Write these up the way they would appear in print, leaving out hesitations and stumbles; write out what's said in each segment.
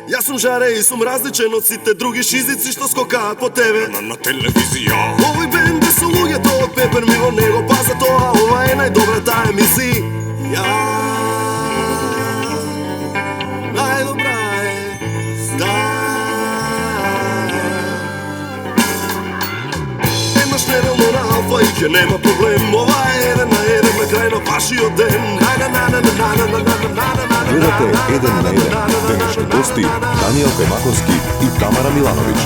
Јас сум жаре и сум различен од сите други шизици што скокаат по тебе на телевизија. Овој бенд се луѓето од Пепер ми во него, па за тоа ова е најдобрата емисија. Најдобра е Еднаш неделно на Алфа и ќе нема проблем. Ова е 1 на 1 на крај на вашиот ден. Гледате 1 на 1. Денешни гости Даниел Кајмаковски и Тамара Милановиќ.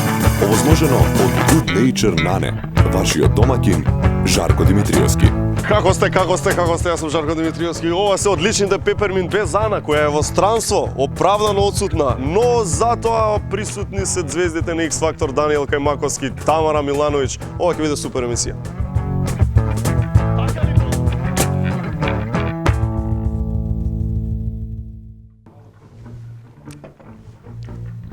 Овозможено од Good Nature Nane. Вашиот домаќин Жарко Димитриевски. Како сте? Јас сум Жарко Димитриевски. Ова се одличните Пеперминт без Ана, која е во странство, оправдано отсутна, но затоа присутни се звездите на X Factor Даниел Кајмаковски, Тамара Милановиќ. Ова ќе биде супер емисија.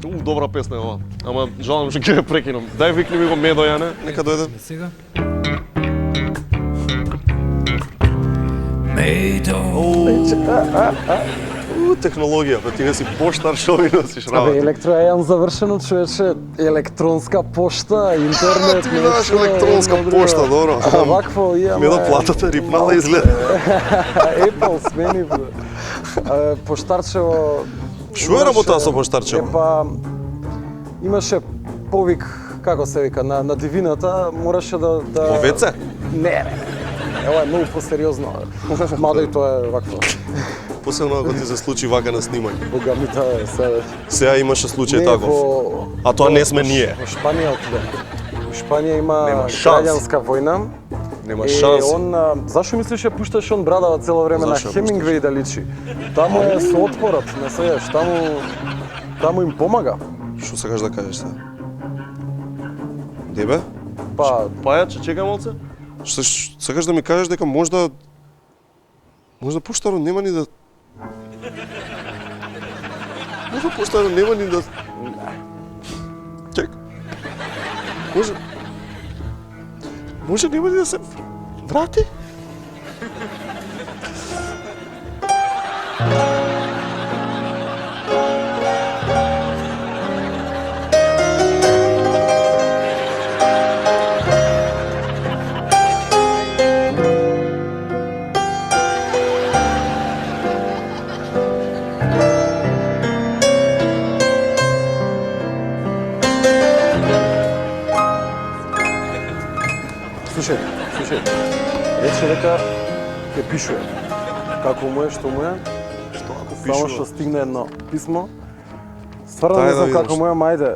Добра песна е ова. Ама жалам што ќе ја прекинам. Дај викни ми го Медо Јане, нека дојде. Сега. Технологија, па ти не си поштар, шо ми носиш Абе, работа. електро е јан завршено, човече, електронска пошта, интернет, Ти знаеш електронска пошта, добро. А вакво имаме... Медо платата рипнала изгледа. Apple смени, бе. Поштарчево... Шо е работа со поштарчево? Епа, имаше повик, како се вика, на дивината, мораше да... Во ВЦ? Не. Ова е многу посериозно. Мада и тоа е вакво. Посебно ако ти се случи вака на снимање. Бога ми таа е сега. Сега имаше случај Не, таков. А тоа не сме ние. Во Шпанија отиде. Во Шпанија има Нема шанс. граѓанска војна. Нема шанс. Зашо мислиш ја пушташ он брадава цело време на Зашо ја Хемингвеј да личи? Таму е со отпорот, не сееш, таму им помага. Што сакаш да кажеш сега? Дебе? Па, Пајаче, чекај малце. Што сакаш да ми кажеш дека можда поштарот нема ни да Можда поштарот нема ни да Чек. Може нема ни да се врати? слушај, рече дека ќе пишува. Како му е, што му е? Што ако Само пишува? што стигне едно писмо. Стварно Дај не да знам видам како што. му е, мајде.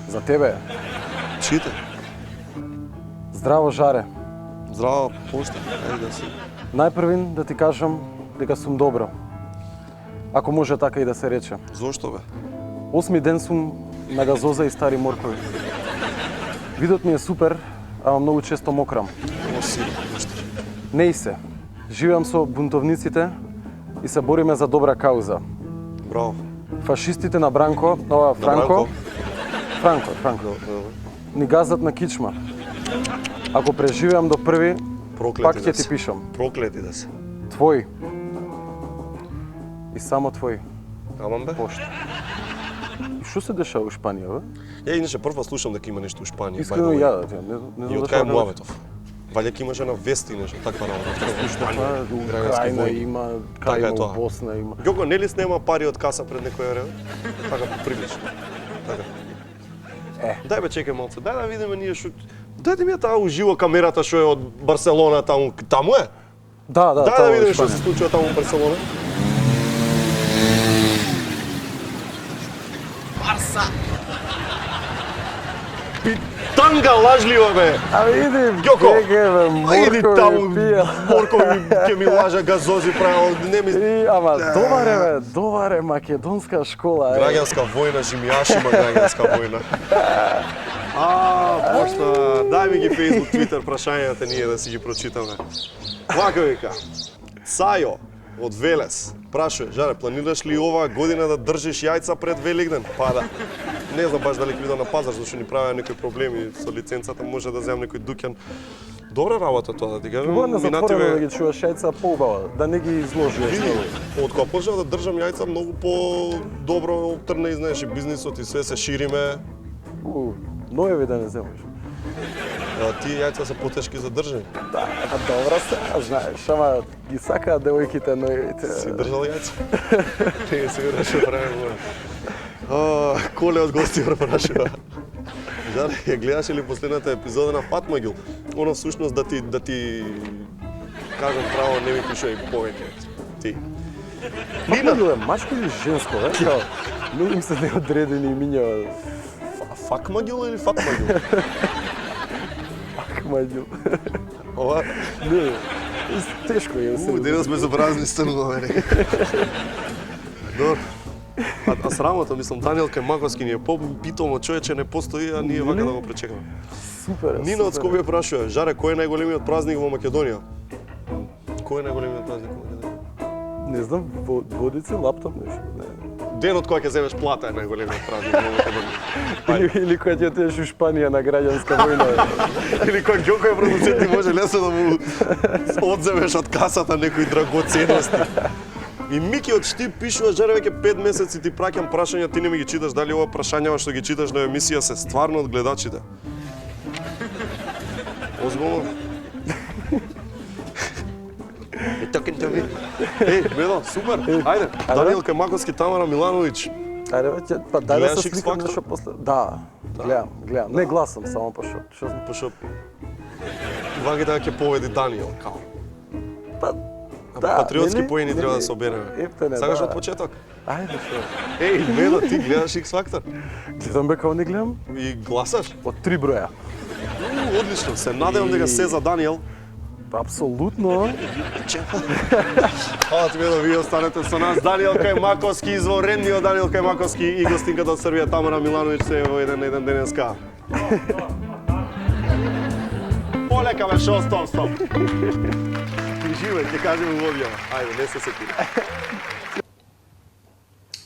За тебе. Читай. Здраво, Жаре. Здраво, пошта. Ајде да си. Најпрвин да ти кажам дека сум добро. Ако може така и да се рече. Зошто бе? 8 ден сум на газоза и стари моркови. Видот ми е супер, ама многу често мокрам. О, силно, пошта. Не и се. Живеам со бунтовниците и се бориме за добра кауза. Браво. Фашистите на Бранко, ова Франко, Франко, ни газат на кичма. Ако преживеам до први, Проклети пак да ќе се. ти пишам. Проклети да се. Твој. И само твој. Аман бе? Пошта. И што се дешава во Шпанија, бе? Ја иначе прва слушам дека има нешто у Шпанија. Искрено by the way. ја, не И знам од кај Муаветов. Валја ќе имаше на вести нешто, таква работа. Крајна има, Така кај е има, тоа. у Босна има. Ѓого, нели снема пари од каса пред некој време? Така поприлично. Така. Дај бе, чекај малце. Дај да видиме ние што Дајте ми ја таа уживо камерата што е од Барселона таму. Таму е? Да, Дај да тоа е видиме што Шпанија. се случува таму во Барселона. Танга лажлива бе. А види, Ѓоко, бе, иди таму, моркови пија. моркови ќе ми лажа газози правил, не ми... Ама добар е македонска школа. Граѓанска војна, жимјашима граѓанска војна. Пошта, дај ми ги Facebook, Twitter прашањата ние да си ги прочитаме. Вака вика, Сајо од Велес прашува, Жаре, планираш ли оваа година да држиш јајца пред Великден? Па да. Не знам баш дали ќе видам на пазар, зашто ни правеа некои проблеми со лиценцата, може да земам некој дуќан Добра работа тоа, да ти кажам. Во на затворено да Минативе, ги чуваш јајца поубаво, да не ги изложи. од кога почнав да држам јајца, многу по-добро трна и знаеш, и бизнисот и све се шириме. Ноеви да не земаш. Тие јајца се потешки за држање. Да, добра се, знаеш, ама ги сакаат девојките ноевите. Си држал јајца? Не, сигурно што правим. Коле од гости прашува. Жаре, ја гледаше ли последната епизода на Фатмагил? Оно всушност да ти кажам право, не ми пишува и повеќе. Ти. Факмагил е мачко или женско, бе? Као, не им се неодредени имиња. Факмагил или Фатмагил? Факмагил. Ова? Не, тешко е. Денес сме за празни станови. Добро. А срамота, мислам, Даниел Кајмаковски ни е по-битомо човече, не постои, а ние вака да го пречекаме. Супер. Нина од Скопје прашува, Жаре, кој е најголемиот празник во Македонија? Кој е најголемиот празник во Македонија? Не знам, водици, лаптоп, нешто. Денот кога ќе земеш плата е најголемиот празник во Македонија. Или кога ќе отидеш у Шпанија на граѓанска војна. Или кога Ѓоко е продуцент и може лесно да му одземеш од касата некои драгоценности. И Мики од Штип пишува, Жаре, веќе 5 месеци ти праќам прашања, ти не ми ги читаш, дали ова прашањава што ги читаш на емисија се стварно од гледачите? Озбилно? Talking to me. Медо, супер. Ајде, Даниел Кајмаковски, Тамара Милановиќ. Ајде, веќе, па дај да Гледаш се X сликам Factor? нешто после. Да, гледам. Не гласам, само пошо. Што знам? Пошо... Ваги да ќе победи Даниел, као. Па, Патриотски нели? поени треба да Нели? се обереме. Ептене, Сакаш да. од почеток? Ајде, што? Еј, Медо, ти гледаш X Factor? Гледам бе као не гледам? И гласаш? Од 3 броја. Одлично, се надевам дека се за Даниел. Апсолутно. Фала ти, Медо, вие останете со нас. Даниел Кајмаковски, изворедниот Даниел Кајмаковски и гостинката од Србија Тамара Милановиќ се во 1 на 1 денеска. Полека бе, шо, стоп. Живеј, ќе кажем уводјава. Ајде, не се секи.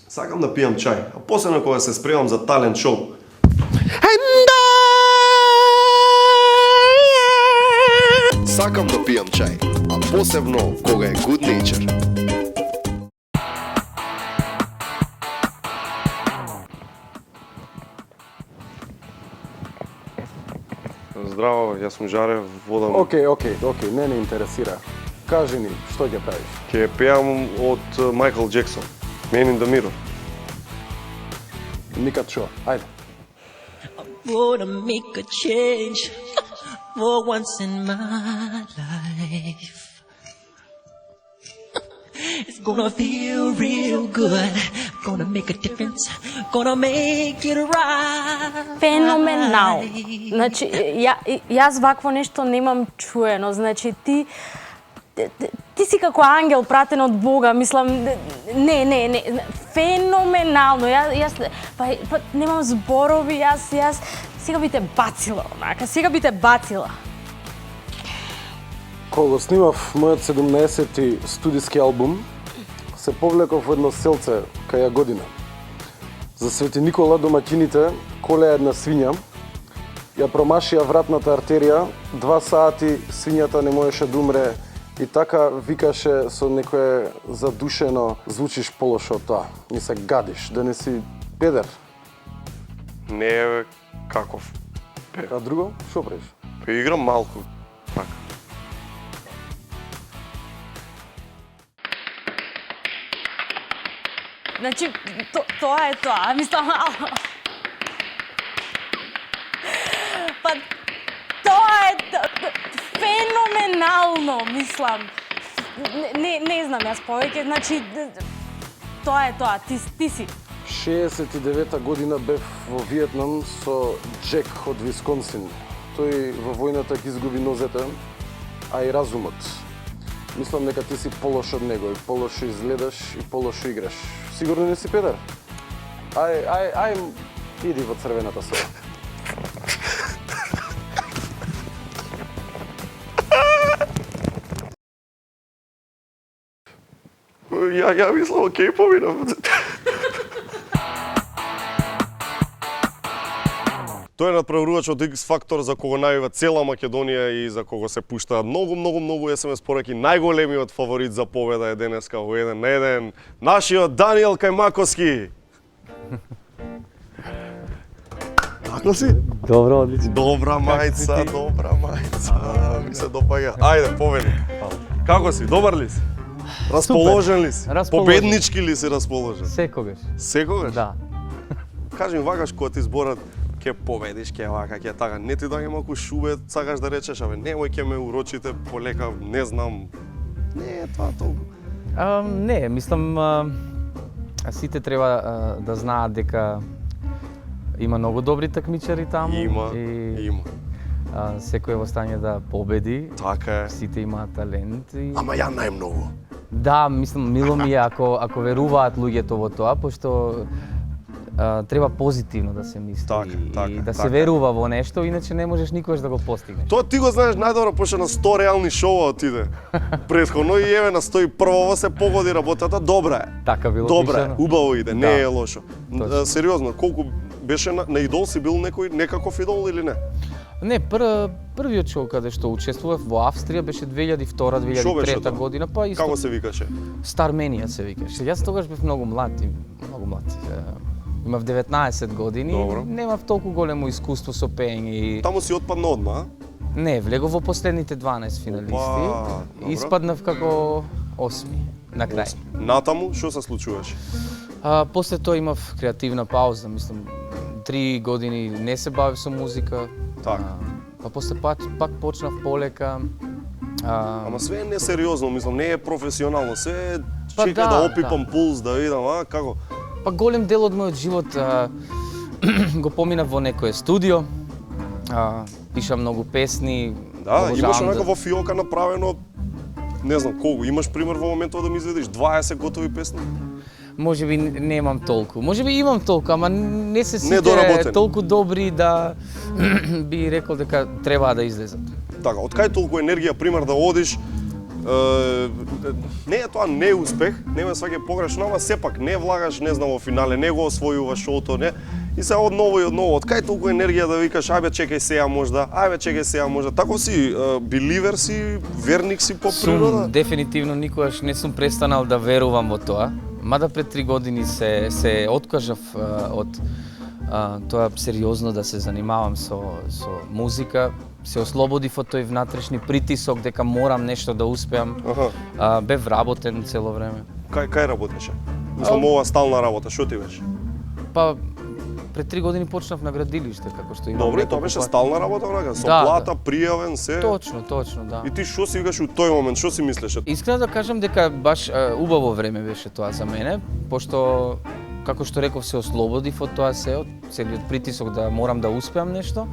Сакам да пијам чај, а посебно кога се спремам за талент шоу. Сакам да пијам чај, а посебно кога е Good Nature. Здраво, јас сум Жаре, водам... Океј, не интересира. Кажи ни, што ќе правиш? Ќе пеам од Майкл Джексон, Man in the Mirror. Никад шо, ајде. Wanna make a change for once in my life. It's gonna feel real good. Gonna make a difference. Gonna make it right. Феноменално. Значи, јас вакво нешто немам чуено. Значи, ти си како ангел пратен од Бога, мислам, не, феноменално. Јас па немам зборови, јас сега би те бацила, онака, сега би те бацила. Кога снимав мојот 17-ти студиски албум, се повлеков во едно селце кај Јагодина. За Свети Никола домаќините колеа една свиња, ја промашија вратната артерија, 2 сати свињата не можеше да умре и така викаше со некое задушено, звучиш полошо од тоа, ни се гадиш, да не си педер. Не е каков. А друго, што правиш? Па играм малку, така. Значи, тоа е тоа, мислам, па тоа е феноменално, мислам. Не знам јас повеќе, значи, тоа е тоа, ти си. 69-та година бев во Виетнам со Джек од Висконсин. Тој во војната ги изгуби нозете, а и разумот. Мислам дека ти си полош од него и полошо изгледаш и полошо играш. Сигурно не си педер? Ај, иди во црвената соба. Ја мислам, окей, поминам. Тој е надпреварувач од X Factor за кого најава цела Македонија и за кого се пуштаат многу SMS пораки. Најголемиот фаворит за победа е денеска во 1 на 1. Нашиот Даниел Кајмаковски. Како си? Добро, одлично. Добра мајца. Ми се допаѓа. Ајде, победник. Како си? Добар ли си? Расположен ли си? Расположен. Победнички ли си расположен? Секогаш. Секогаш? Да. Кажи ми вакаш кога ти зборат ќе победиш, ќе вака, ќе така. Не ти доаѓа малку шубе, сакаш да речеш, абе немој ќе ме урочите полека, не знам. Не е тоа толку. Не, мислам сите треба да знаат дека има многу добри такмичари таму. Има. Секој е во стање да победи. Така е. Сите имаат талент. Ама ја најмногу. Да, мислам, мило ми е ако веруваат луѓето во тоа, пошто треба позитивно да се мисли и да се верува во нешто, иначе не можеш никогаш да го постигнеш. Тоа ти го знаеш најдобро, пошто на 100 реални шоуа отиде. Претходно и еве на 101 се погоди работата, добра е. Така било Добра е, пишано. убаво иде, Да. не е лошо. Точно. Сериозно, колку беше на идол си бил некаков идол или не? Не, првиот шоу каде што учествував во Австрија беше 2002-2003 Шо беше тоа? година, па исто Како се викаше? Старменија се викаше. Јас тогаш бев многу млад. Имав 19 години, Добро. немав толку големо искуство со пеење и Таму си отпадна одма, а? не, влегов во последните 12 финалисти. добро. Испаднав како 8ми на крај. Натаму, што се случуваше? После тоа имав креативна пауза, мислам 3 години не се бавив со музика. Така. Па после пак почнав полека. Ама све е несериозно, мислам, не е професионално, све е Па чекај да, да опипам да. пулс, да видам, како? Па голем дел од мојот живот го поминав во некое студио. Пишам многу песни. Да, обожавам имаш онака во фиока направено, не знам колку, имаш пример во моментот да ми изведиш 20 готови песни? Може би немам толку. Може би имам толку, ама не се сите Недоработени. толку добри да би рекол дека треба да излезат. Така, од кај толку енергија, пример да одиш, не е тоа неуспех, не ме сваќа погрешно, ама сепак не влагаш, не знам, во финале, не го освојуваш шоуто, не. И се од ново, од кај толку енергија да викаш, ајбе чекај сега можда, Тако си, биливер си, верник си по природа? Сум дефинитивно никогаш не сум престанал да верувам во тоа. Мада пред 3 години се откажав од тоа сериозно да се занимавам со музика. Се ослободив од тој внатрешни притисок дека морам нешто да успеам. Бев вработен цело време. Кај работеше? Мислам, ова стална работа, што ти беше? Па пред 3 години почнав на градилиште, како што имам. Добре, тоа неколку беше пати. стална работа, онака, со Да, плата, пријавен, се. Точно, да. И ти што си викаш у тој момент, што си мислеше? Искрено да кажам дека баш убаво време беше тоа за мене, пошто како што реков се ослободив од тоа се, од целиот притисок да морам да успеам нешто.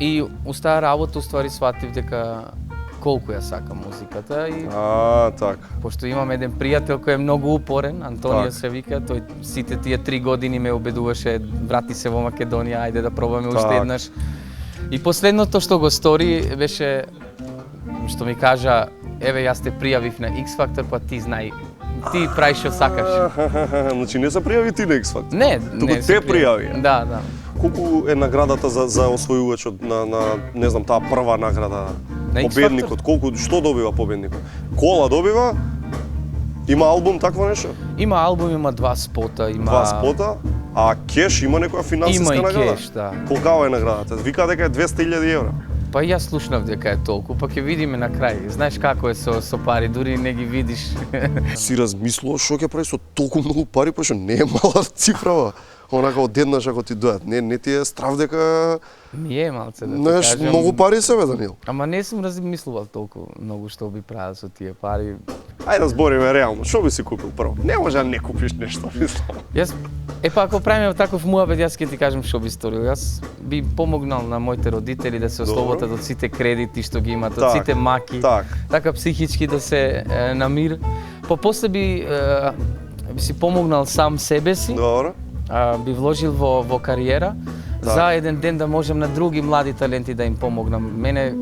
И устаа работа уствари сватив дека колку ја сакам музиката и така. пошто имам еден пријател кој е многу упорен, Антонио Так. се вика, тој сите тие 3 години ме убедуваше врати се во Македонија, ајде да пробаме уште Так. еднаш. И последното што го стори беше што ми кажа, еве јас те пријавив на X Factor, па ти знај, ти прави што сакаш. Значи не се пријави ти на X Factor? Не, Туку не се те пријави? Да. Колку е наградата за освојувачот на не знам, таа прва награда? На X Победникот, што добива победникот? Кола добива? Има албум, такво нешто? Има албум, има 2 спота, има 2 спота, а кеш има некоја финансиска Има и награда? кеш, да. Колкава е наградата? Вика дека е 200.000 евра. Па јас слушнав дека е толку, па ќе видиме на крај. Знаеш како е со пари, дури не ги видиш. Си размислуваш што ќе прави со толку многу пари, пошто не е мала цифрава. Онака одеднаш ако ти дојат, не ти е страв дека Ми е малце да ти знаеш кажам. многу пари се бе, Даниел. Ама не сум размислувал толку многу што би правил со тие пари. Ајде да збориме реално, што би си купил прво? Не може да не купиш нешто, мислам. Јас па ако правиме таков муабет, јас ќе ти кажам што би сторил. Јас би помогнал на моите родители да се ослободат од сите кредити што ги имат, од сите маки. Така психички да се намир. Па после би си помогнал сам себе си. Добро. Би вложил во кариера, за еден ден да можам на други млади таленти да им помогнам. Мене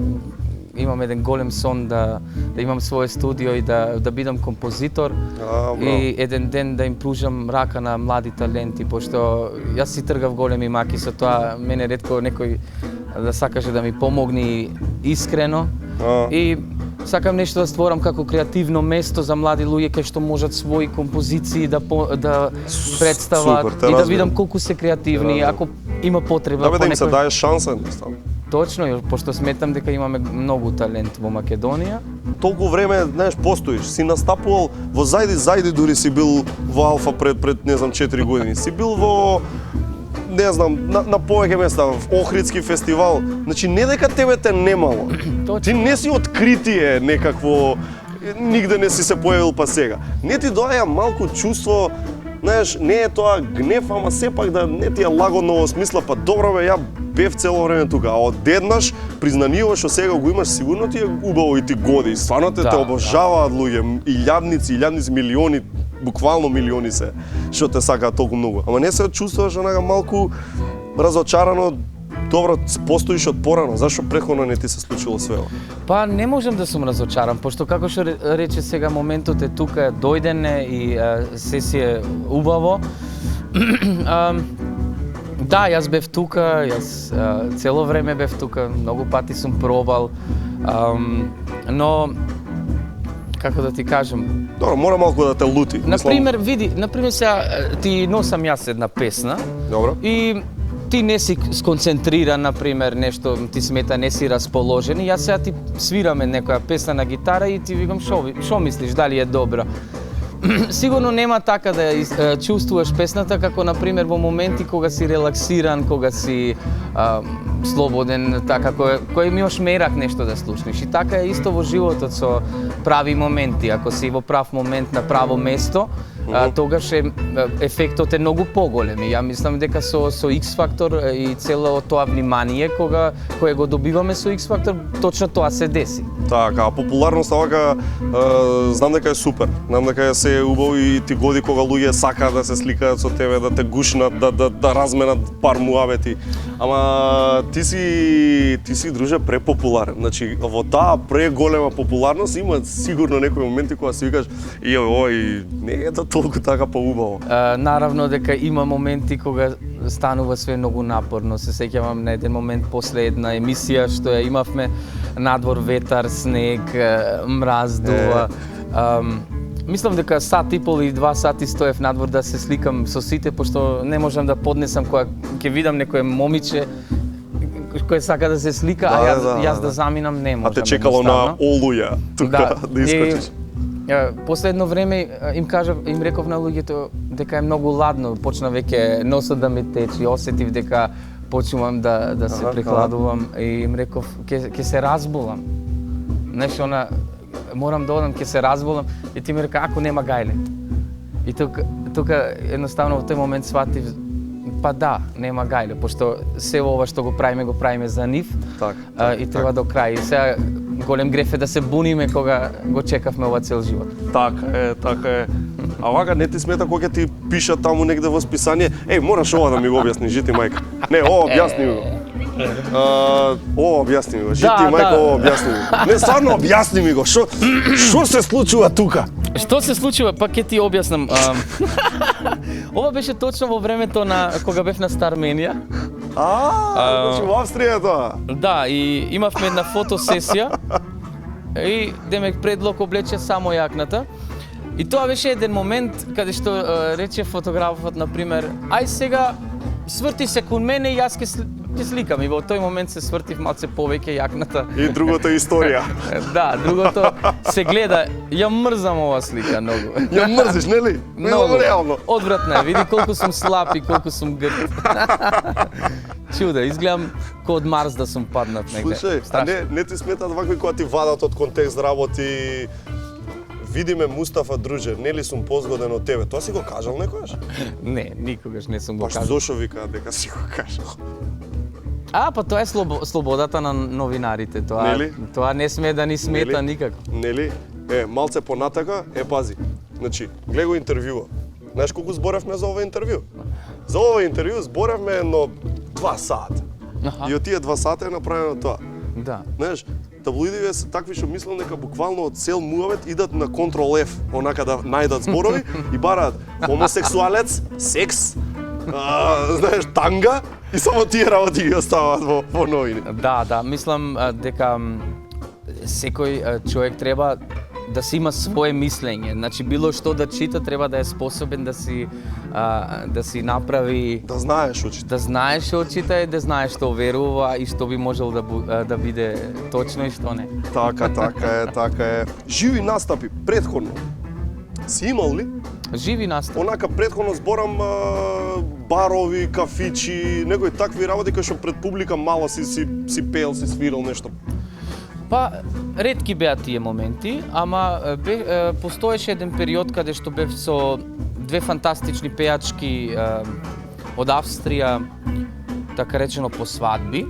имам еден голем сон да имам свое студио и да бидам композитор браво. и еден ден да им пружам рака на млади таленти, пошто јас си тргав големи маки со тоа, мене ретко некој да сакаше да ми помогне искрено и сакам нешто да створам како креативно место за млади луѓе кај што можат своји композиции да представат Супер, и да видам колку се креативни, ако има потреба Да им се даеш шанса едноставно. Точно, пошто сметам дека имаме многу талент во Македонија. Толку време, знаеш, постоиш, си настапувал во Зајди дури си бил во Алфа пред не знам 4 години. Си бил во не знам, на повеќе места, в Охридски фестивал. Значи не дека тебе те немало. Ти не си откритие некакво, нигде не си се појавил па сега. Не ти доаѓа малку чувство, знаеш, не е тоа гнев, ама сепак да не ти е лагодно во смисла, па добро бе, ја бев цело време тука, а одеднаш признаниво што сега го имаш, сигурно ти е убаво и ти годи. Стварно те обожаваат луѓе, илјадници, милиони, буквално милиони се, што те сакаат толку многу. Ама не се чувствуваш онака малку разочарано. Добро, постоиш од порано, зашто претходно не ти се случило све ова? Па не можам да сум разочаран, пошто како што рече сега моментот е тука, дојден е и се си е убаво. Да, јас бев тука, јас цело време бев тука, многу пати сум пробал, но како да ти кажам. Добро, мора малку да те лути. Например, види, сега ти носам јас една песна. Добро. И ти не си сконцентриран, например, нешто ти смета, не си расположен и јас сега ти свираме некоја песна на гитара и ти викам шо мислиш, дали е добра? Сигурно нема така да ја чувствуваш песната како например во моменти кога си релаксиран, кога си слободен, така кој имаш мерак нешто да слушнеш. И така е исто во животот со прави моменти. Ако си во прав момент на право место, тогаш ефектот е многу поголем. И ја мислам дека со X Factor и цело тоа внимание кое го добиваме со X Factor, точно тоа се деси. Така, а популарноста вака знам дека е супер. Знам дека се убаво и ти годи кога луѓе сакаат да се сликаат со тебе, да те гушнат, да разменат пар муавети. Ама ти си друже препопуларен. Значи во таа преголема популарност има сигурно некои моменти кога си викаш ој, не е да толку така поубаво. Наравно дека има моменти кога станува све многу напорно. Се сеќавам на еден момент после една емисија што ја имавме надвор ветар, снег, мраз, дува. Мислам дека сат и пол и 2 сати стоев надвор да се сликам со сите, пошто не можам да поднесам кога ќе видам некое момиче кој сака да се слика, јас да заминам не можам. А те чекало на олуја тука да искочиш. После едно време им реков на луѓето дека е многу ладно, почна веќе носот да ми течи, осетив дека почнувам да се прехладувам и им реков ќе се разболам. Знаеш, морам да одам, ќе се разболам и ти ми река ако нема гајле. И тука едноставно во тој момент сватив па да, нема гајле, пошто се ова што го правиме за нив и треба до крај. И сега голем греф е да се буниме кога го чекавме ова цел живот. Така е. А вака не ти смета кога ти пиша таму негде во списание, мораш ова да ми го објасни, жити мајка. Не, ова објасни ми го. Ова објасни ми го, жити мајка, ова објасни ми го. Не, стварно објасни ми го, шо се случува тука? Што се случува, па ќе ти објаснам. Ова беше точно во времето на кога бев на Старменија. Значи во Австрија тоа. Да, и имавме една фотосесија и демек предлог облече само јакната. И тоа беше еден момент каде што рече фотографот, например, ај сега сврти се кон мене и јас ќе сликам. И во тој момент се свртив малце повеќе јакната. И другото историја. Да, другото се гледа. Ја мрзам ова слика многу. Ја мрзиш, нели? Многу. Реално. Одвратна е. Види колку сум слаб и колку сум грд. Чуда, изгледам ко од Марс да сум паднат негде. Слушај, а не ти сметат вакви кога ти вадат од контекст работи? Видиме Мустафа друже, нели сум позгоден од тебе. Тоа си го кажал некогаш? Не, никогаш не сум го кажал. кажал. Зошо вика дека си го кажал? Па тоа е слободата на новинарите. Тоа не сме да ни смета никако. Нели? Малце понатака, пази. Значи, гледа го интервјуа. Знаеш колку зборевме за ова интервју? За ова интервју зборевме едно 2 сата. И од тие 2 сата е направено тоа. Да. Знаеш, таблоидите се такви што мислам дека буквално од цел муавет идат на Контрол F, онака да најдат зборови и бараат хомосексуалец, секс, знаеш, танга и само тие работи ги оставаат во новини. Да, мислам дека секој човек треба да си има свое мислење. Значи било што да чита треба да е способен да си направи, Да знаеш што чита. да знаеш што чита и да знаеш што верува и што би можел да биде точно и што не. Така е. Живи настапи предходно. Си имал ли? Живи настап. Онака предходно зборам барови, кафичи, некои такви работи кои што пред публика мала си пеел, си свирал нешто. Па, ретки беа тие моменти, ама постоеше еден период каде што бев со две фантастични пејачки од Австрија, така речено по свадби.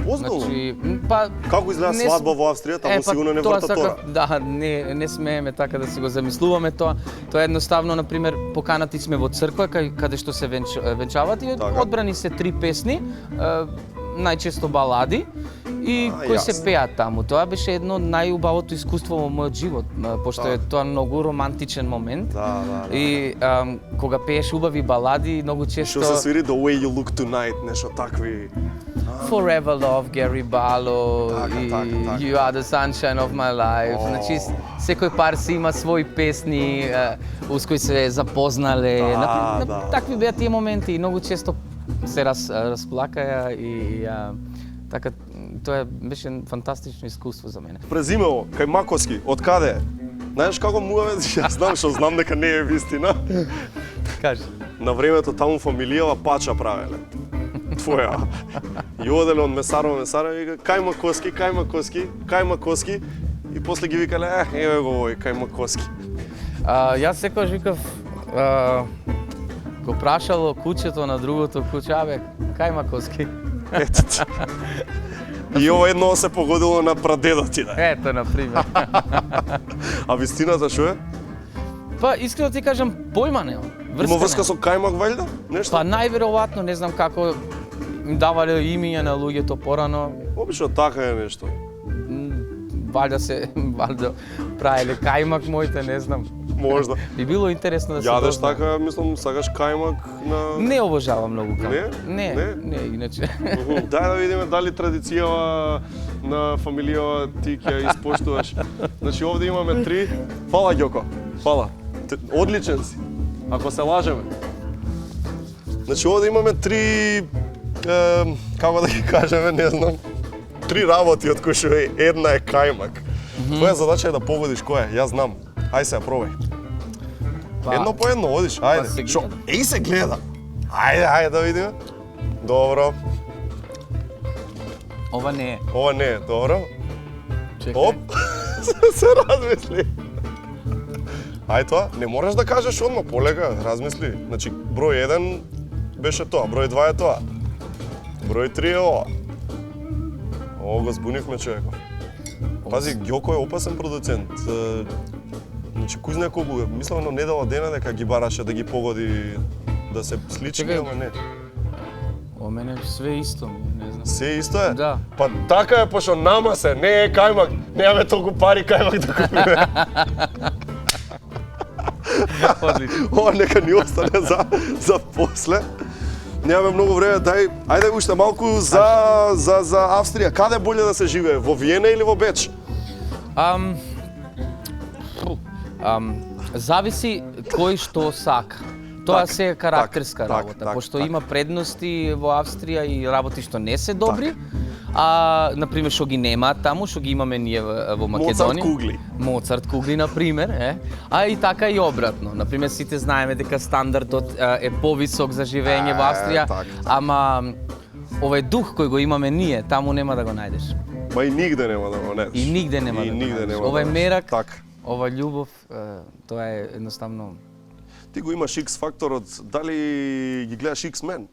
Озбилно? Значи, па Како изгледа свадба во Австрија? Таму сигурно не врта тора. Да, не смееме така да си го замислуваме тоа. Тоа е едноставно, на пример, поканати сме во црква каде што се венчават и Така. одбрани се 3 песни, најчесто балади и кои се јасно. пеат таму. Тоа беше едно од најубавото искуство во мојот живот, пошто е тоа многу романтичен момент. Да. И кога пееш убави балади, многу често Што се свири The Way You Look Tonight, нешто такви. Forever Love, Gary Barlow Така, и така. You Are the Sunshine of My Life. Значи, секој пар си има своји песни уз кои се запознале. Да. Такви беа тие моменти и многу често се расплакаја и така тоа беше фантастично искуство за мене. Презимево, кај Маковски, од каде е? Знаеш како муаве? Јас знам што знам дека не е вистина. Кажи. На времето таму фамилијава пача правеле. Твоја. И оделе од месар во месар и вика кај Маковски и после ги викале еве го овој кај Маковски. Јас секогаш викав го прашало куќето на другото куќе, кај Маковски? Ето ти. И ово едно се погодило на прадедо ти, да. Ето, например. А вистината што е? Па, искрено ти кажам, појма немам. Има врска со кајмак вајда? Нешто? Па најверојатно, не знам како им давале имиња на луѓето порано. Обично така е нешто. Валјда правеле кајмак моите, не знам. Можда. Би било интересно да се Јадеш дознае. така, мислам, сакаш кајмак на... Не обожавам многу кајмак. Не? Не, иначе. Дај да видиме дали традицијава на фамилијава ти ќе ја испоштуваш. Значи овде имаме 3. Фала Ѓоко. Фала. Одличен си. Ако се лажеме. Значи овде имаме 3 како да ги кажеме, не знам. 3 работи од кои што една е кајмак. Твоја задача е да погодиш која е, јас знам. Ај се ја пробај. Па, Едно по едно, одиш, се ајде. гледа. Шо? Еј се гледа. Ајде да видиме. Добро. ова не е. Ова не е, добро. Чекај. Оп. се размисли. Ај тоа, не можеш да кажеш одма, полека, размисли. Значи, број 1 беше тоа, број 2 е тоа. Број 3 е ова. Ово го збунивме човеков. Пази, Ѓоко е опасен продуцент. Значи, кој знае колку, мислам на недела дена дека ги бараше да ги погоди да се слични, Чекај. ама не. О мене све исто, не знам. Се исто е? Да. Па така е, пошто нама се, не е кајмак, немаме толку пари кајмак да купиме. Одлично. Ова нека ни остане за после. Немаме многу време, ајде уште малку за Австрија. Каде боле да се живее, во Виена или во Беч? Зависи кој што сака. Тоа се е карактерска работа, пошто има предности во Австрија и работи што не се добри, а на пример што ги нема таму, што ги имаме ние во Македонија. Моцарт кугли. Моцарт кугли на пример, а и така и обратно. На пример сите знаеме дека стандардот е повисок за живење во Австрија, така. ама овој дух кој го имаме ние, таму нема да го најдеш. Ма и нигде нема да го најдеш. И нигде нема да го најдеш. Ова е мерак, ова љубов, тоа е едноставно. Ти го имаш X факторот, дали ги гледаш X-Men?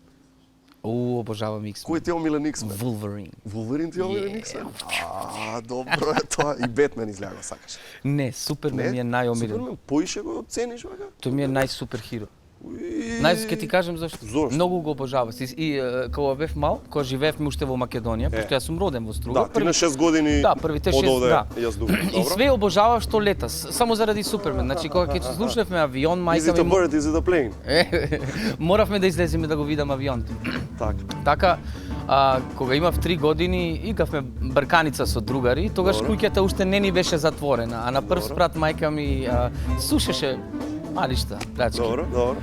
Обожавам X-Men. Кој ти е омилен X-Men? Wolverine. Wolverine ти е омилен X-Men? Добро е тоа. И Бетмен изгледа го сакаш. Не, Супермен ми е најомилен. Супермен поише го цениш вака? Тој ми е најсупер хиро. Знаеш, ќе ти кажам зашто. Зошто? Многу го обожавав. И кога бев мал, кога живеевме уште во Македонија, пошто јас сум роден во Струга. Да, ти на 6 години Да, првите 6, одовде да. јаздувам. И све обожавав што лета, само заради Супермен. Значи кога ќе слушневме авион, Is мајка it a ми bird, is it a plane? моравме да излеземе да го видам авион. Така. Така, кога имав 3 години, игравме брканица со другари, тогаш Добро. куќата уште не ни беше затворена, а на прв спрат мајка ми сушеше малишта, плячки. Добро, добро.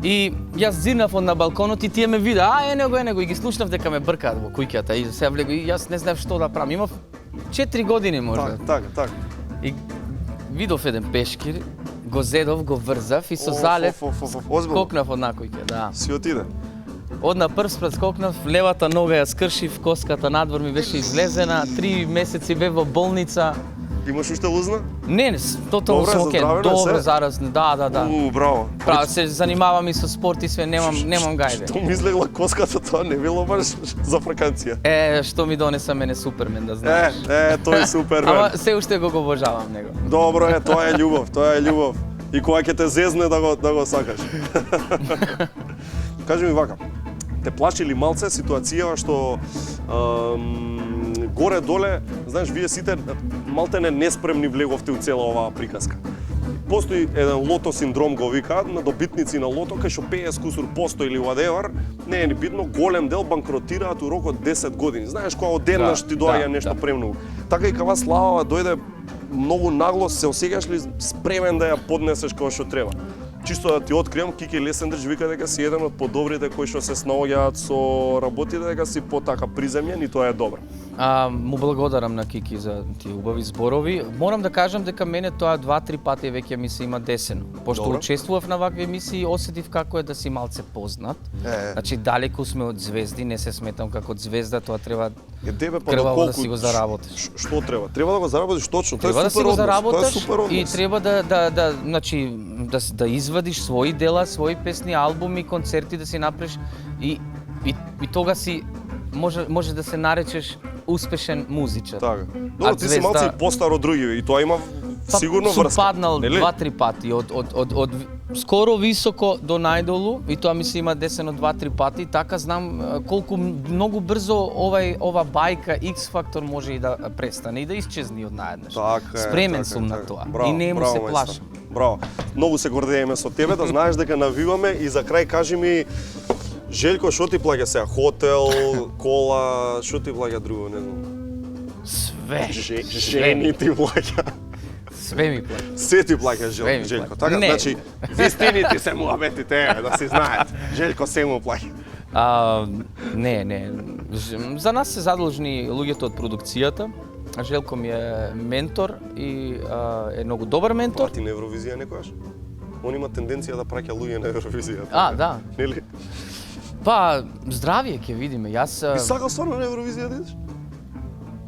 И јас зирнав на балконот и тие ме вида, и ги слушнав дека ме бркаат во куќата и се влего и јас не знаев што да правам. Имав 4 години можда. Так. И видов еден пешкир, го зедов, го врзав и со залет Озбилно? скокнав од накојке, да. Си отиде. Од на прв спрат скокнав, левата нога ја скршив, коската надвор ми беше излезена, 3 месеци бев во болница. Имаш уште лузна? Не, тотално Добро е, сум окей, заздравено е добро се? заразно, да. Браво. Право, се занимавам и со спорт и све, немам гајде. Што ми излегла коската, тоа не било баш за фраканција. Што ми донеса мене Супермен, да знаеш. Тој е супер, Ама мен. се уште го обожавам него. Добро е, тоа е љубов, И кога ќе те зезне да го сакаш. Кажи ми вака, те плаши ли малце ситуацијава што горе-доле, знаеш, вие сите малтене неспремни влеговте у цела оваа приказка. Постои еден лото синдром, го викаат, на добитници на лото, кај што 50% или whatever, не е ни битно, голем дел банкротираат у рок од 10 години. Знаеш, кога одеднаш ти доаѓа нешто премногу. Така и кава слава дојде многу нагло, се осеќаш ли спремен да ја поднесеш како што треба? Чисто да ти откриам, Кики Лесендрич вика дека си еден од подобрите кои што се снаоѓаат со работите, дека си потака приземјен и тоа е добро. Му благодарам на Кики за тие убави зборови. Морам да кажам дека мене тоа 2-3 пати веќе ми се има десено. Пошто Добро. учествував на вакви емисии, осетив како е да си малце познат. Значи далеку сме од звезди, не се сметам како од звезда, тоа треба Тебе па крваво да си го заработиш. Што треба? Треба да го заработиш точно. Тоа Треба е да си супер го однос. Тоа е заработиш супер однос. и треба да извадиш своји дела, своји песни, албуми, концерти да си направиш и тога си може да се наречеш успешен музичар. Така. Добро, ти си малце и постар од други и тоа има сигурно сум врска. паднал нели? 2-3 пати од скоро високо до најдолу и тоа ми се има десено 2-3 пати, така знам колку многу брзо ова бајка X Factor може и да престане и да исчезне од наеднаш. Така е, Спремен така сум е, на така. тоа Браво, и не му браво, се мајстор. плашам. Браво. Многу се гордееме со тебе, да знаеш дека навиваме и за крај кажи ми Желјко, што ти плаќа сега? Хотел, кола, што ти плаќа друго, не знам. Све. Жени ти плаќа. Све ми плаќа. Се ти плаќа Све ми Желјко. плаќа. Така, Не. значи, вистините се муабетите, да се знаат. Желјко се му плаќа. Не. За нас се задолжни луѓето од продукцијата. Желко ми е ментор и е многу добар ментор. Прати на Евровизија некојаш? Он има тенденција да праќа луѓе на Евровизија. Да. Нели? Па, здравие ќе видиме. Јас Би сакал стварно на Евровизија да идеш?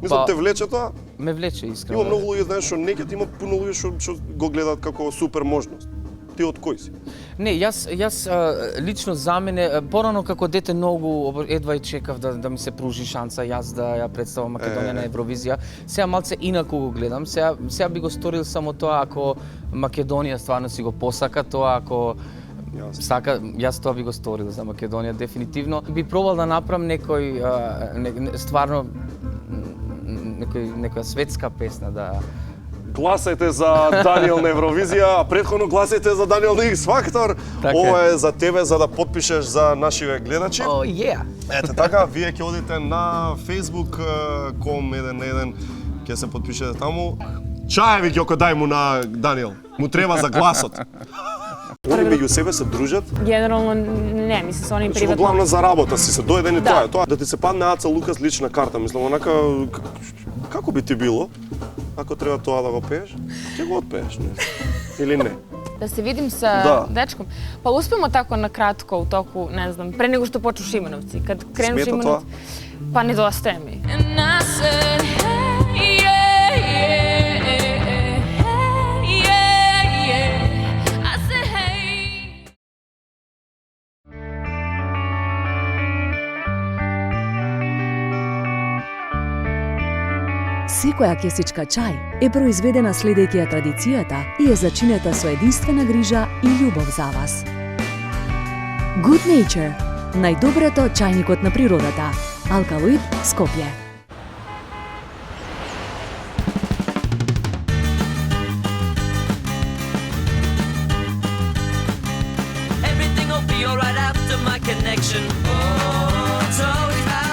Мислам, Па- те влече тоа? ме влече искрено. Има многу луѓе, знаеш, што некад има пуно луѓе што го гледаат како супер можност. Ти од кој си? Не, јас лично за мене порано како дете многу едва и чекав да ми се пружи шанса јас да ја представам Македонија на Евровизија. Сега малце инаку го гледам. Сега би го сторил само тоа ако Македонија стварно си го посака тоа, ако сака, јас тоа би го сторил за Македонија дефинитивно. Би пробал да направам стварно некоја светска песна да Гласајте за Даниел на Евровизија, а претходно гласајте за Даниел на X Factor. Така Ова е за тебе за да подпишеш за нашиве гледачи. Ете така, вие ќе одите на Facebook.com 1 на 1, ќе се подпишете таму. Чаеви Ѓоко дај му на Даниел. Му треба за гласот. Они меѓу себе се дружат, Генерално не, мислам се они што приватно. главно за работа си се дојдени Да. тоа е тоа. Да ти се падне Аца Лукас лична карта, мислам, онака како би ти било ако треба тоа да го пееш? Ќе го отпееш, не? Или не? Да се видим sa Да. dečkom. Pa uspemo tako na kratko u toku, ne znam, pre nego što počnu Šimanovci. Kad krenu Smeta Šimanovci, pa nedostaje mi. And I said, hey, yeah. I said, hey. Секоја кесичка чај е произведена следејќи ја традицијата и е зачинета со единствена грижа и љубов за вас. Good Nature, најдоброто чајникот на природата. Алкалоид, Скопје.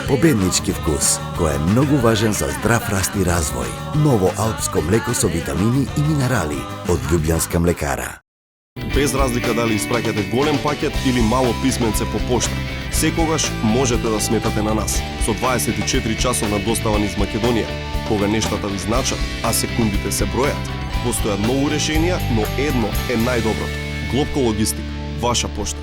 Победнички вкус, кој е многу важен за здрав раст и развој. Ново алпско млеко со витамини и минерали од Лјубљанска млекара. Без разлика дали испраќате голем пакет или мало писменце по пошта, секогаш можете да сметате на нас. Со 24 часовна достава низ Македонија, кога нештата ви значат, а секундите се бројат. Постојат многу решенија, но едно е најдоброто. Глобко логистик, ваша пошта.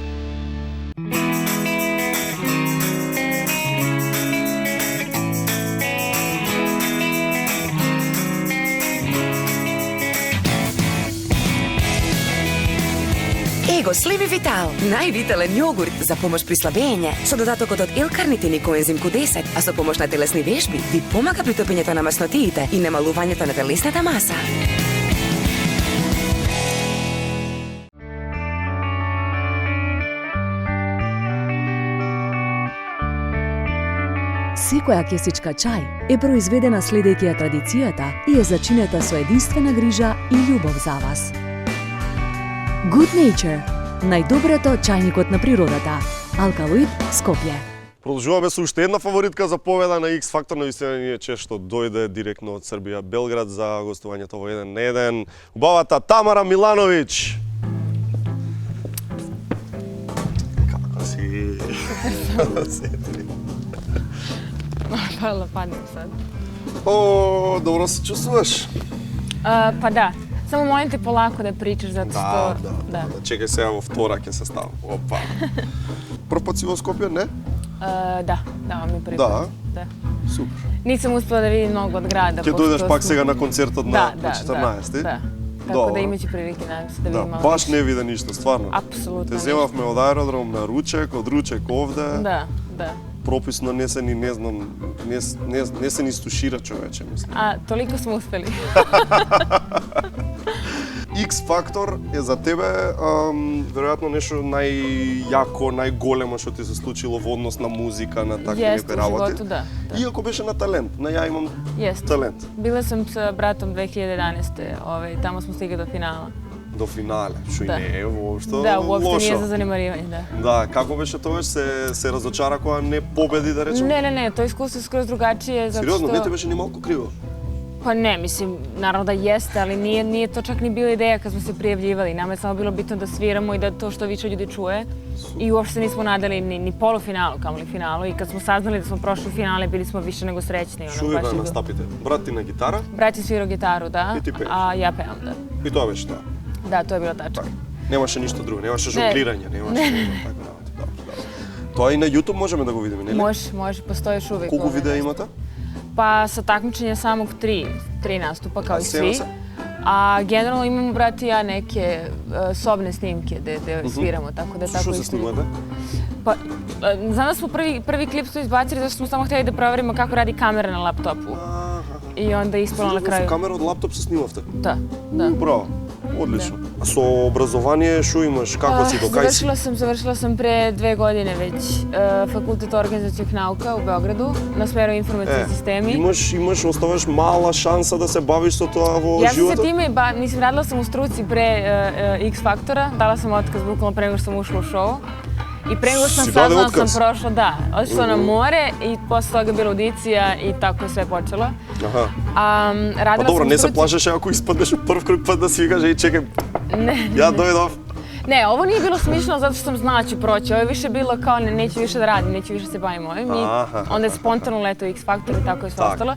Его Слими Витал, највитален јогурт за помош при слабење, со додатокот од L-карнитин и коензим Q10, а со помош на телесни вежби, ви помага при топењето на маснотиите и намалувањето на телесната маса. Секоја кесичка чај е произведена следејќи ја традицијата и е зачинета со единствена грижа и љубов за вас. Good Nature, најдоброто чајникот на природата. Алкалоид, Скопје. Продолжуваме со уште една фаворитка за победа на X Factor, навистина ни е чест што дојде директно од Србија, Белград за гостувањето во 1 на 1. Убавата Тамара Милановиќ. Како си? Пала, паднем сад. О, добро се чувствуваш? Па да. Само молим те полако да причаш, затоа што... Да. Чекај сега во втора ќе се ставам. Опа. Прв пат си во Скопје, не? Да, ми први Да? пат. Да. Супер. Нисам успела да видим многу од града. Ќе дојдеш пак сега на концертот на 14? Да. Така да имајќи прилики, надам се да видим малку. Баш не вида ништо, стварно. Апсолутно. Те земавме од аеродром на ручек, од ручек овде. Да. Прописно не се ни, не знам, не се ни стушира човече, мислам. Толико сме успели. X Factor е за тебе веројатно нешто најјако, најголемо што ти се случило во однос на музика, на такви некои работи. Животу, да. Иако беше на талент, на ја имам талент. Била сам со братом 2011. Тамо смо стига до финала. До финале, што и не е воопшто лошо. Да, уопште не е за занимаривање, да. Да, како беше тоа, се разочара кога не победи, да речем? Не, тоа искуство е скроз другачие, затоа што... Сериозно, не те беше ни малку криво? Па не, мислим, наравно да јесте, али nije to čak ni bila ideja kad smo se prijavljivali. Nama je samo bilo bitno da sviramo i da to što više ljudi čuje. I uopšte se nismo nadali ni polufinalu, kamoli finalu. I kad smo saznali da smo prošli finale, bili smo više nego srećni. Što vi nastapite? Brat ti na gitara? Brat je svirao gitaru, da. I ti peveš? A ja pevam, da. I to беше тоа? Da, to je bilo tačka. Немаше ништо друго, немаше жонглирање, немаше така работи. Тоа и на YouTube можеме да го видиме, нели? Može, postoji još uvijek. Колку видеа имате? Pa sa takmičenja samog 3 nastupa kao i svi. A generalno imamo, brat i ja, neke sobne snimke gde sviramo, tako da je tako... Što se snimate? Pa, znam da smo prvi klip su izbacili zato što smo samo htjeli da proverimo kako radi kamera na laptopu. I onda je ispalo na kraju. Со камера од лаптоп се снимавте? Da. Браво, одлично. А со образование што имаш, како си, до кај си? Završila sam pre 2 godine već Fakultet organizacionih nauka u Beogradu na smeru informacijski sistemi. Имаш, оставаш мала шанса да се бавиш со тоа во Ja sam se животот? time, mislim, radila sam u struci pre X Faktora, dala sam otkaz bukvalno pre nego što sam ušla u show. I pre nego što sam saznala sam prošla, da, otišla na more i posle toga bila audicija i tako je sve počelo. Pa dobro, не се плашеш ако испаднеш прв круг пат да си кажеш, чекај, ја дојдов. Ne, ovo nije bilo smišljeno zato što sam znala ću proći. Ovo je više bilo kao neću više da radim, neću više se bavim ovim. I onda je spontano letao X Factor i tako je sve ostalo.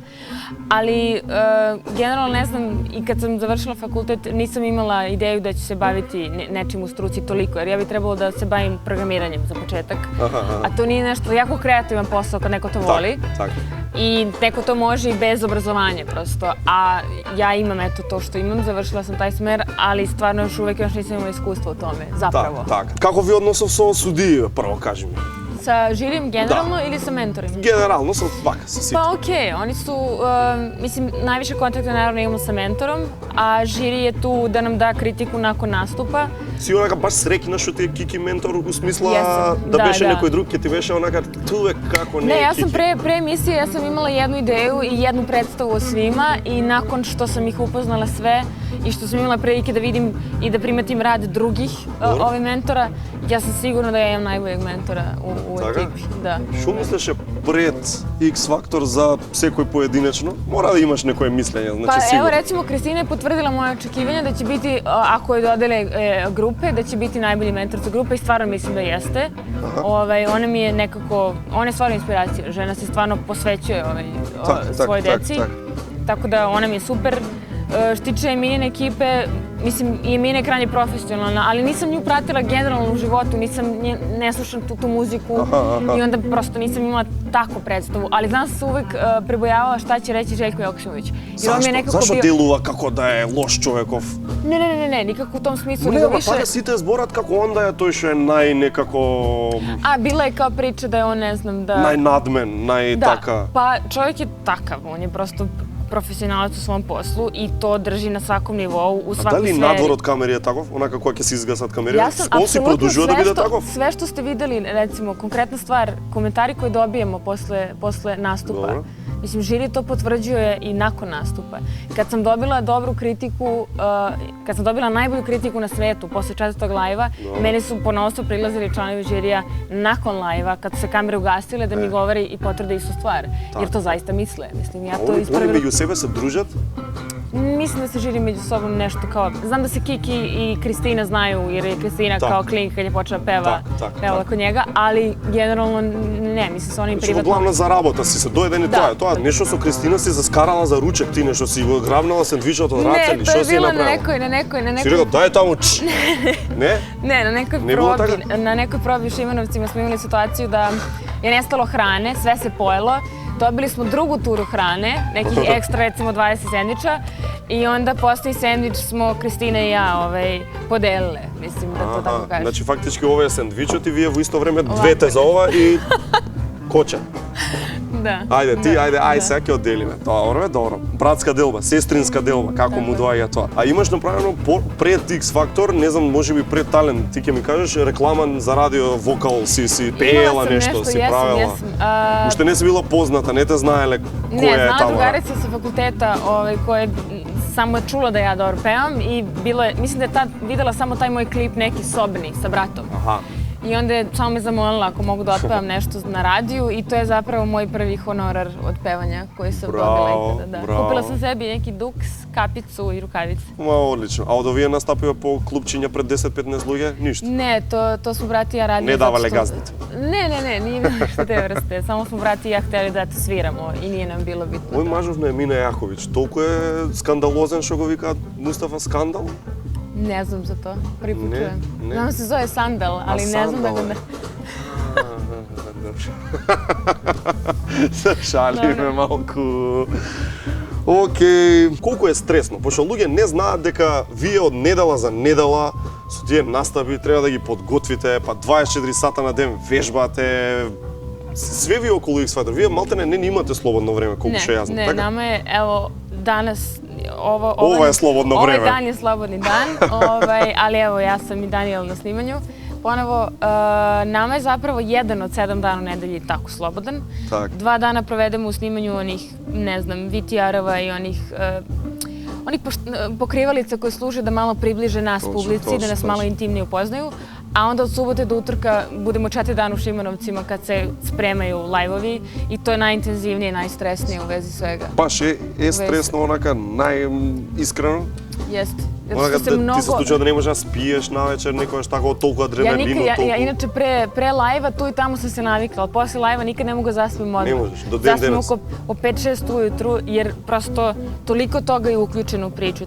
Ali generalno ne znam, i kad sam završila fakultet nisam imala ideju da ću se baviti nečim u struci toliko. Jer ja bi trebalo da se bavim programiranjem za početak. A to nije nešto jako kreativan posao kad neko to voli. I neko to može i bez obrazovanja prosto. A ja imam eto to što imam, završila sam taj smer, ali stvarno još uvek nisam imala iskustva u tome, zapravo. Така. Како ви односов со судиите, прво кажи ми? Sa žirijem generalno ili sa mentorima? Generalno, sa sите. Pa okej, oni su, mislim, najviše kontakta naravno imamo sa mentorom, a žiri je tu da nam da kritiku nakon nastupa. си онака баш среќна што ти е Кики ментор, у смисла Jesam, да da, беше da. некој друг, ќе ти беше онака туве како не Ne, е ja sam Kiki. pre emisije, ja sam imala jednu ideju i jednu predstavu o svima i nakon što sam ih upoznala sve i što sam imala prilike da vidim i da primetim rad drugih ovih mentora, ja sam sigurna da ja imam najboljeg mentora u ekipi. Da. Што мислеше пред X Factor за секој поединечно? Мора да имаш некое мислење, Pa значи evo сигурно. recimo Kristina je potvrdila moje očekivanja da će biti, ako je dodele grupe, da će biti najbolji mentor za grupe i stvarno mislim da jeste. Ona mi je nekako, ona je stvarno inspiracija, žena se stvarno posvećuje svojoj deci. Tako da ona mi je super. Što tiče Eminine ekipe, mislim i Emina je krajnje profesionalna, ali nisam nju pratila generalno u životu, ne slušam tu muziku i onda prosto nisam imala takvu predstavu, ali znam se uvek prebojavala šta će reći Željko Joksimović. Зашто делува како да е лош човеков? Ne, nikako u tom smislu. Не, ама така сите зборат како он да е тој што е некако... A, bila je kao priča da je on, ne znam, da... Најнадмен, најтака... Pa čovjek je takav, on je prosto profesionalac u svom poslu i to drži na svakom nivou, u svakoj sferi. A дали надвор од камери е таков? Онака која ќе се изгасат камерите? Ja sam Он си продолжува да биде таков? Sve što ste videli, recimo, konkretna stvar, komentari koje dobijemo posle nastupa, mislim, žiri to potvrđuje i nakon nastupa. Kad sam dobila dobru kritiku, kad sam dobila najbolju kritiku na svetu posle 4. lajva, meni su ponosno prilazili članovi žirija nakon lajva, kad su se kamere ugasile, da mi govori i potvrde istu stvar. Jer to zaista misle. Mislim, ja to ispravila... Oni među sebe se družat? Mislim da se žiri među sobom nešto kao... Znam da se Kiki i Kristina znaju, jer je Kristina kao klink kad je počela pevala kod njega, ali generalno ne, mislim se oni privatno... Главно за работа си се дојден и тоа. Нешто со Кристина си заскарала за ручек, ти нешто си го грабнала сендвичот од раце или што си направила? Ne, to je bilo na nekoj... Си рекол, дај таму, Не? Ne, na nekoj probi u Šimanovcima smo imali situaciju da je nestalo hrane, sve se pojelo. Dobili smo drugu turu hrane, nekih ekstra, recimo 20 sendviča i onda posljednji sendvič smo Kristina i ja podelile, mislim da to tako kažem. Значи фактички ова е сендвичот и вие во исто време двете за ова и коча. Да. Ајде, сега ќе одделиме. Тоа е добро. Братска делба, сестринска делба, како му доаѓа тоа. А имаш направено пред X Factor, не знам, можеби пред Талент, ти ќе ми кажеш реклама за радио вокал си пеела нешто, си правила. Уште не си била позната, не те знаеле која е Тамара. Ne, znala drugarica sa fakulteta koja samo je čula da ja dobro pevam i mislim da je tad videla samo taj moj klip neki sobni sa bratom. I onda je samo me zamolila ako mogu da otpevam nešto na radiju i to je zapravo moj prvi honorar od pevanja koji sam dobila ikada. Kupila sam sebi neki duks, kapicu i rukavice. Одлично. А од овие настапува по клубчиња пред 10-15 луѓе? Ништо? Ne, to smo brati i ja radili. Не давале газдите? Ne, nije bilo ništa te vrste. Samo smo brati i ja hteli da sviramo i nije nam bilo bitno. Овој мажов на Емина Јаховиќ толку е скандалозен што го викаат Мустафа Скандал? Ne znam za to, prvi put čujem. Znam se zove Sandal, ali ne znam da ga ne... Се шалиме малку. Океј, колку е стресно, пошто луѓе не знаат дека вие од недела за недела со тие настапи треба да ги подготвите, па 24 сата на ден вежбате, све ви околу X Factor. Вие малтене не имате слободно време, колку што ја знам. Ne, nama je, evo, danas... Ова е слободно време. Ovaj dan je slobodni dan, ali evo, ja sam i Daniel na snimanju. Ponovo, nama je zapravo 1 od 7 dana u nedelji tako slobodan. 2 dana provedemo u snimanju onih, ne znam, VTR-ova i onih pokrivalica koje služe da malo približe nas publici, da nas malo intimnije upoznaju. A onda od subote do utorka budemo 4 dana u Šimanovcima kad se spremaju lajvovi i to je najintenzivnije, najstresnije u vezi svega. Баш е стресно, онака најискрено? Jeste. Ти се случува да не можеш да спиеш навечер, некојаш тако толку адреналин, Ja inače pre lajva tu i tamo sam se navikla, ali posle lajva nikad ne mogu da zaspim odmah. Ne možeš, do den Zaspim danas. oko 5-6 ujutru jer prosto toliko toga je uključeno u priču,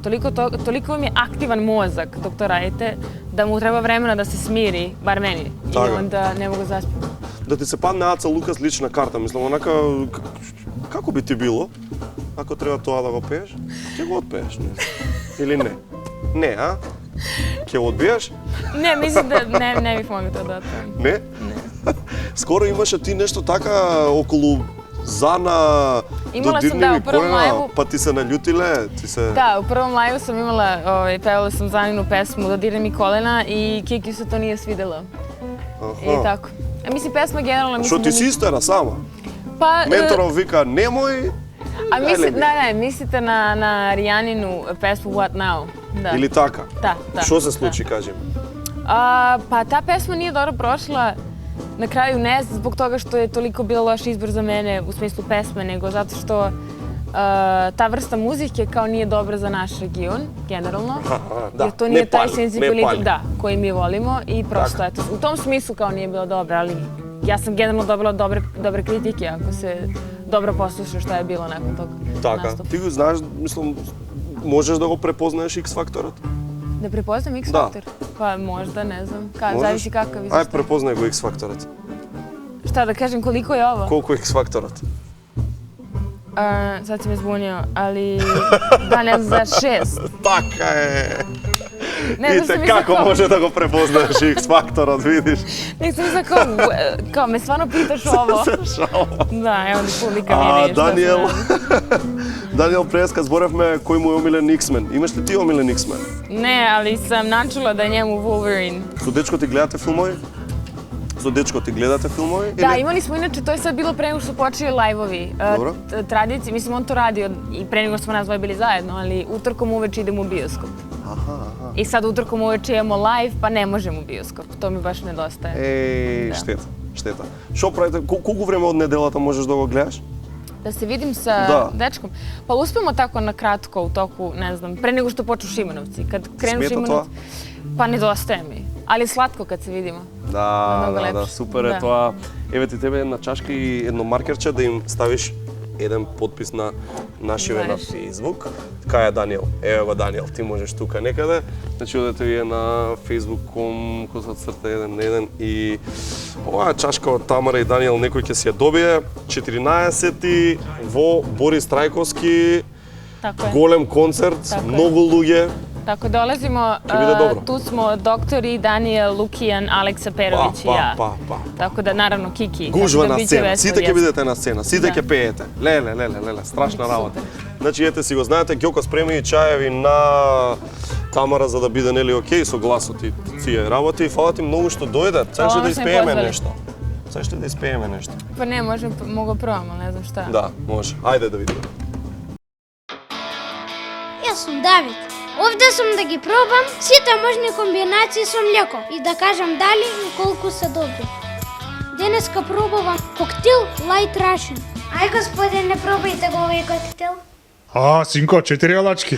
toliko vam je aktivan mozak dok to radite da mu treba vremena da se smiri, bar meni, i onda ne mogu da zaspim. Да ти се падне Аца Лукас лична карта, мислам, онака, како би ти било, ако треба тоа да го пееш, ќе го отпееш, не? Или не? Не, а? Ќе го одбиеш? Ne, mislim da ne bih mogla to da otpevam. Не? Не. Скоро имаше ти нешто така околу Зана, Imala sam, dodirni da, mi u prvom kolena, live-u. pa ti se naljutile, Da, u prvom live-u sam imala, pevala sam Zaninu pesmu Dodirni mi kolena i Kiki se to nije svidelo. I tako. Mislim, pesma generalno mislim Što ti si istera sama? Pa... Mentorov vika nemoj, mislite na Rijaninu pesmu What Now? Da. ili taka? Da. Što se sluči, kažem? Pa ta pesma nije dobro prošla. Na kraju ne zbog toga što je toliko bila loš izbor za mene u smislu pesme, nego zato što ta vrsta muzike kao nije dobra za naš region, generalno. Da, jer to nije taj ne senzibilitet palj. koji mi volimo i prosto eto, u tom smislu kao nije bilo dobro, ali ja sam generalno dobila dobre kritike ako se dobro posluša šta je bilo nakon tog nastupa. Ti го знаеш, мислам, можеш да го препознаеш X-факторот? Da prepoznam X-faktor? Pa možda, ne znam. Zavisi kakav izveštaj. Ај, препознај го X-факторот. Šta da kažem, koliko je ovo? Колку е X-факторот? Sad si me zbunio, ali da ne znam, za 6. Така е! Ne znam Видите како може да го препознаеш X-факторот, видиш? Ne znam za kao me stvarno pitaš ovo. Da, evo da publika vidi što Даниел, Даниел преска зборевме кој му е омилен X-мен. Имаш ли ти омилен X-мен? Ne, ali sam načula da je njemu Wolverine. Со дечко ти гледате филмови? Со дечко ти гледате филмови? Da, imali smo inače, to je sad bilo pre nego što počeli live-ovi. Tradicije, mislim on to radio i pre nego što smo nas dvoje bili zajedno, ali utorkom uveče idemo u bioskop. I sad utorkom uveče imamo live, pa ne možemo u bioskop. To mi baš nedostaje. Штета. Што правите? Колку време од неделата можеш да го гледаш? Da se vidim sa dečkom? Pa uspemo tako na kratko u toku, ne znam, pre nego što počnu Šimanovci. Kad krenu Šimanovci, pa nedostaje mi. Ali slatko kad se vidimo. Да, супер е тоа. Еве ти тебе една чашка и едно маркерче да им ставиш еден подпис на нашиве на Facebook. Кај е Даниел? Еве го Даниел, ти можеш тука некаде. Значи одете вие на Facebook.com /1 и оваа чашка од Тамара и Даниел некој ќе си ја добие. 14 во Борис Трајковски. Голем концерт, многу луѓе. Tako dolazimo, tu smo doktori Daniel, Lukijan, Aleksa Perović i ja. Tako da naravno Kiki. Гужва на сцена, сите ќе бидете на сцена, сите ќе пеете. Леле, страшна работа. Значи ете си го знаете, Ѓоко спреми и чаеви на Тамара за да биде нели окей со гласот и тие работи. Фала ти многу што дојде. Сакаш да испееме нешто? Сакаш да испееме нешто? Па не, мога пробам, не знам шта. Да, може. Ајде да видиме. Јас сум Давид. Овде сум да ги пробам сите можни комбинации со млеко и да кажам дали и колку се добри. Денеска пробувам коктел Light Russian. Ај, господине, пробајте го овој коктел. Синко, 4 алачки.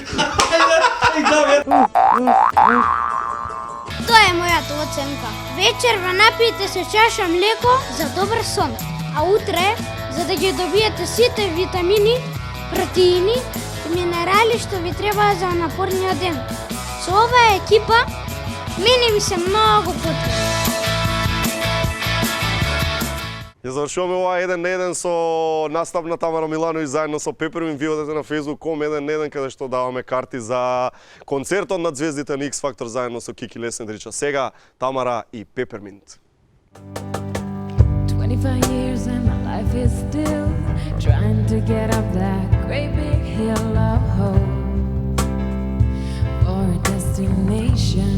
Тоа е мојата оценка. Вечерва напијте се чаша млеко за добар сон, а утре, за да ги добиете сите витамини, протеини и минерали што ви треба за напорниот ден. Со оваа екипа, мене ми се многу потребно. Ја завршуваме ова 1 на 1 со настап на Тамара Милановиќ заедно со Пепермин. Ви одете на Facebook.com 1 на 1 каде што даваме карти за концертот на звездите на X-Factor заедно со Кики Лесендрича. Сега Тамара и Пеперминт. 25 years and my life is still trying to get up that great big hill of hope for a destination.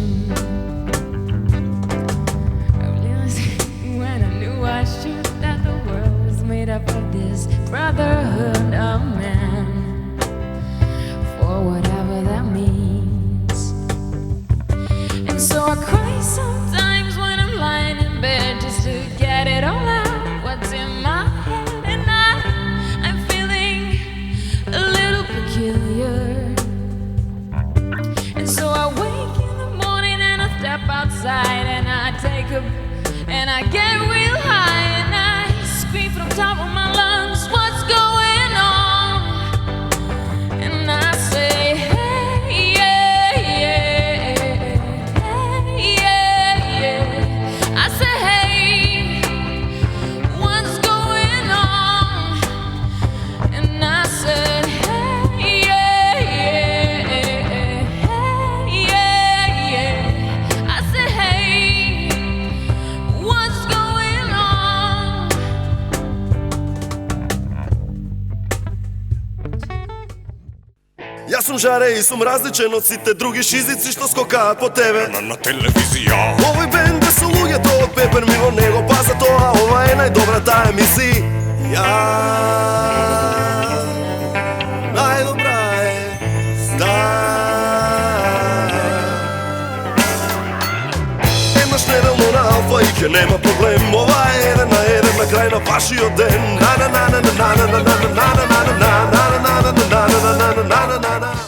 When I knew I should, that the world was made up of this brotherhood of man, for whatever that means. And so I cry sometimes when I'm lying in bed just to get it all out, what's in my head. And I'm feeling a little peculiar. And so I wake in the morning and I step outside and I take a and I get real high and I scream from the top of my lungs, what's going on? And I say, hey, yeah, yeah, hey, yeah, yeah. I say, hey, what's going on? And I said, hey, yeah, yeah, hey, yeah, yeah. I said, hey, what's going on? сум жаре и сум различен од сите други шизици што скокаат по тебе на телевизија. Овој бенд е со луѓето од Пепер ми во него, па за тоа ова е најдобрата емисија. Најдобра е Еднаш неделно на Алфа и ќе нема проблем. Ова е еден на еден на крај на вашиот ден.